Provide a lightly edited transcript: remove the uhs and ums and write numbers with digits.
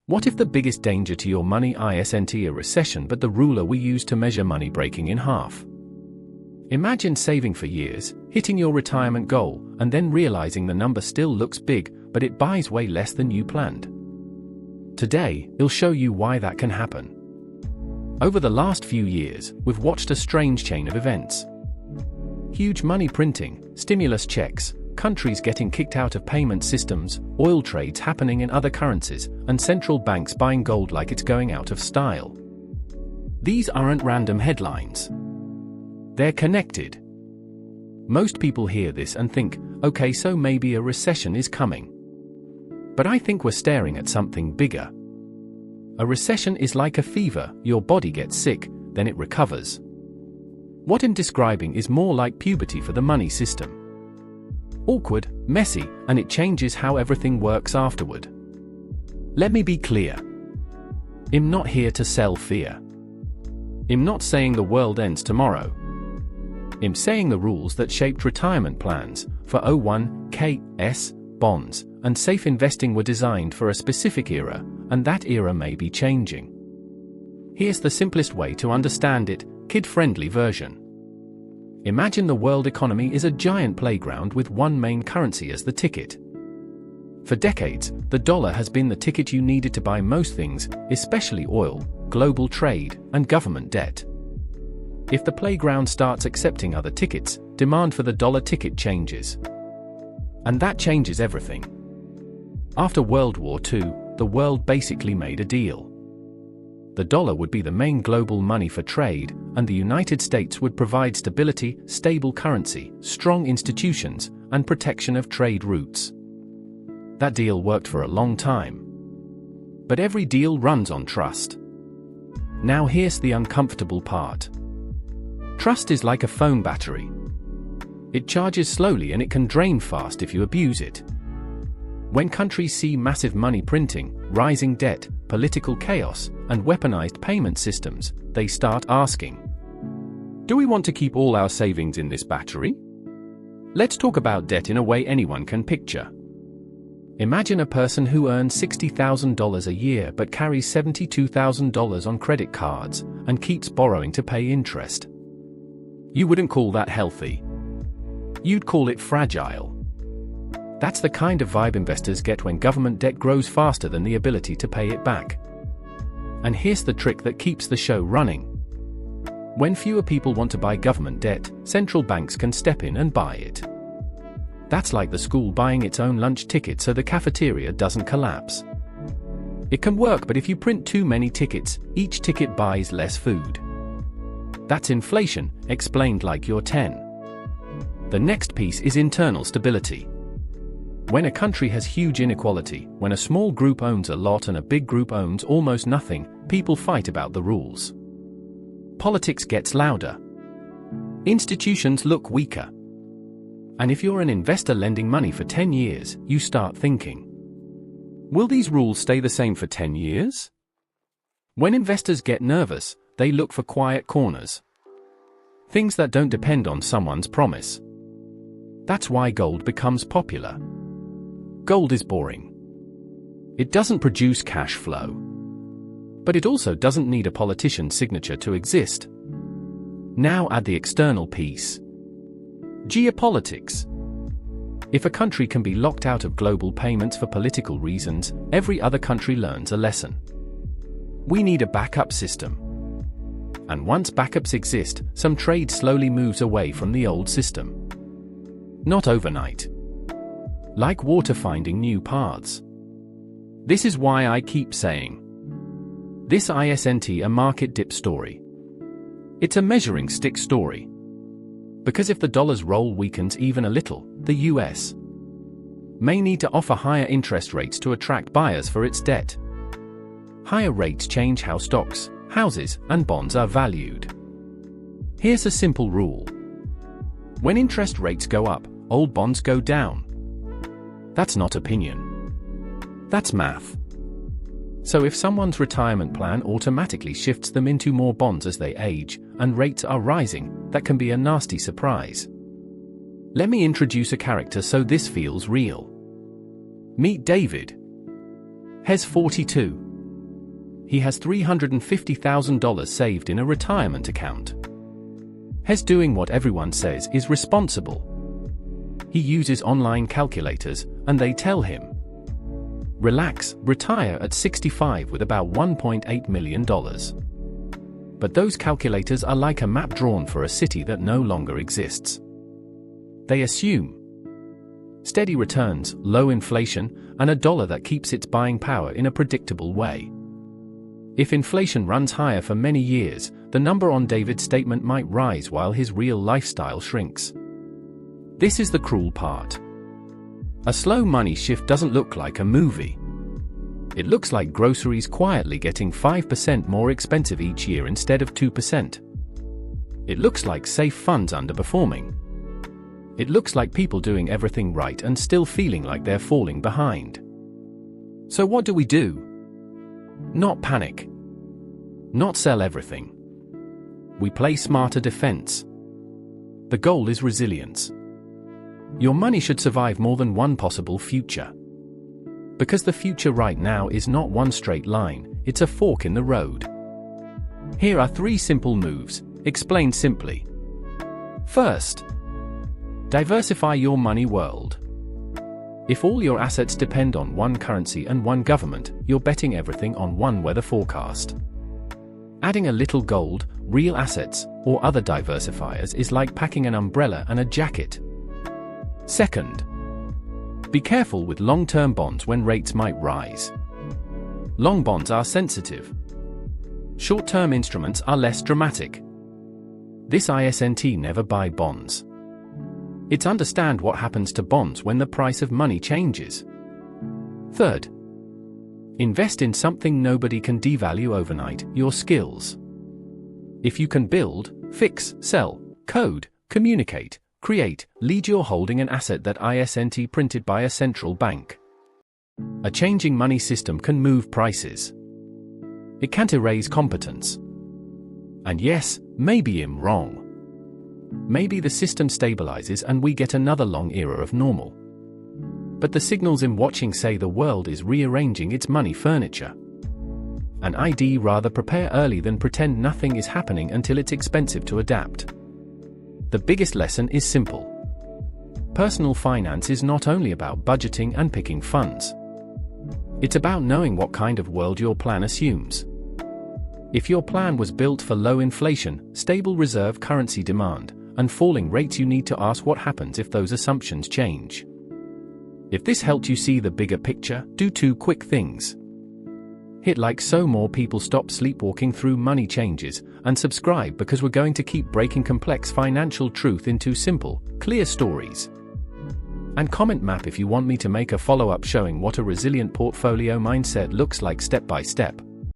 What if the biggest danger to your money isn't a recession but the ruler we use to measure money breaking in half? Imagine saving for years, hitting your retirement goal, and then realizing the number still looks big, but it buys way less than you planned. Today, I'll show you why that can happen. Over the last few years, we've watched a strange chain of events. Huge money printing, stimulus checks, countries getting kicked out of payment systems, oil trades happening in other currencies, and central banks buying gold like it's going out of style. These aren't random headlines. They're connected. Most people hear this and think, okay, so maybe a recession is coming. But I think we're staring at something bigger. A recession is like a fever, your body gets sick, then it recovers. What I'm describing is more like puberty for the money system. Awkward, messy, and it changes how everything works afterward. Let me be clear. I'm not here to sell fear. I'm not saying the world ends tomorrow. I'm saying the rules that shaped retirement plans for 401(k)s, bonds, and safe investing were designed for a specific era, and that era may be changing. Here's the simplest way to understand it, kid-friendly version. Imagine the world economy is a giant playground with one main currency as the ticket. For decades, the dollar has been the ticket you needed to buy most things, especially oil, global trade, and government debt. If the playground starts accepting other tickets, demand for the dollar ticket changes. And that changes everything. After World War II, the world basically made a deal. The dollar would be the main global money for trade, and the United States would provide stability, stable currency, strong institutions, and protection of trade routes. That deal worked for a long time. But every deal runs on trust. Now here's the uncomfortable part. Trust is like a phone battery. It charges slowly and it can drain fast if you abuse it. When countries see massive money printing, rising debt, political chaos, and weaponized payment systems, they start asking, do we want to keep all our savings in this battery? Let's talk about debt in a way anyone can picture. Imagine a person who earns $60,000 a year but carries $72,000 on credit cards and keeps borrowing to pay interest. You wouldn't call that healthy. You'd call it fragile. That's the kind of vibe investors get when government debt grows faster than the ability to pay it back. And here's the trick that keeps the show running. When fewer people want to buy government debt, central banks can step in and buy it. That's like the school buying its own lunch ticket so the cafeteria doesn't collapse. It can work, but if you print too many tickets, each ticket buys less food. That's inflation, explained like you're 10. The next piece is internal stability. When a country has huge inequality, when a small group owns a lot and a big group owns almost nothing, people fight about the rules. Politics gets louder. Institutions look weaker. And if you're an investor lending money for 10 years, you start thinking, will these rules stay the same for 10 years? When investors get nervous, they look for quiet corners. Things that don't depend on someone's promise. That's why gold becomes popular. Gold is boring. It doesn't produce cash flow. But it also doesn't need a politician's signature to exist. Now add the external piece. Geopolitics. If a country can be locked out of global payments for political reasons, every other country learns a lesson. We need a backup system. And once backups exist, some trade slowly moves away from the old system. Not overnight. Like water finding new paths. This is why I keep saying, this isn't a market dip story. It's a measuring stick story. Because if the dollar's role weakens even a little, the US may need to offer higher interest rates to attract buyers for its debt. Higher rates change how stocks, houses, and bonds are valued. Here's a simple rule. When interest rates go up, old bonds go down. That's not opinion. That's math. So if someone's retirement plan automatically shifts them into more bonds as they age, and rates are rising, that can be a nasty surprise. Let me introduce a character so this feels real. Meet David. He's 42. he has $350,000 saved in a retirement account. He's doing what everyone says is responsible. He uses online calculators, and they tell him, relax, retire at 65 with about $1.8 million. But those calculators are like a map drawn for a city that no longer exists. They assume steady returns, low inflation, and a dollar that keeps its buying power in a predictable way. If inflation runs higher for many years, the number on David's statement might rise while his real lifestyle shrinks. This is the cruel part. A slow money shift doesn't look like a movie. It looks like groceries quietly getting 5% more expensive each year instead of 2%. It looks like safe funds underperforming. It looks like people doing everything right and still feeling like they're falling behind. So what do we do? Not panic. Not sell everything. We play smarter defense. The goal is resilience. Your money should survive more than one possible future. Because the future right now is not one straight line, it's a fork in the road. Here are 3 simple moves, explained simply. First, diversify your money world. If all your assets depend on one currency and one government, you're betting everything on one weather forecast. Adding a little gold, real assets, or other diversifiers is like packing an umbrella and a jacket. Second, be careful with long-term bonds when rates might rise. Long bonds are sensitive. Short-term instruments are less dramatic. This isn't never buy bonds. It's understand what happens to bonds when the price of money changes. Third, invest in something nobody can devalue overnight, your skills. If you can build, fix, sell, code, communicate, create, lead, you're holding an asset that isn't printed by a central bank. A changing money system can move prices. It can't erase competence. And yes, maybe I'm wrong. Maybe the system stabilizes and we get another long era of normal. But the signals I'm watching say the world is rearranging its money furniture. And I'd rather prepare early than pretend nothing is happening until it's expensive to adapt. The biggest lesson is simple. Personal finance is not only about budgeting and picking funds. It's about knowing what kind of world your plan assumes. If your plan was built for low inflation, stable reserve currency demand, and falling rates, you need to ask what happens if those assumptions change. If this helped you see the bigger picture, do 2 quick things. Hit like so more people stop sleepwalking through money changes, and subscribe because we're going to keep breaking complex financial truth into simple, clear stories. And comment map if you want me to make a follow-up showing what a resilient portfolio mindset looks like step by step.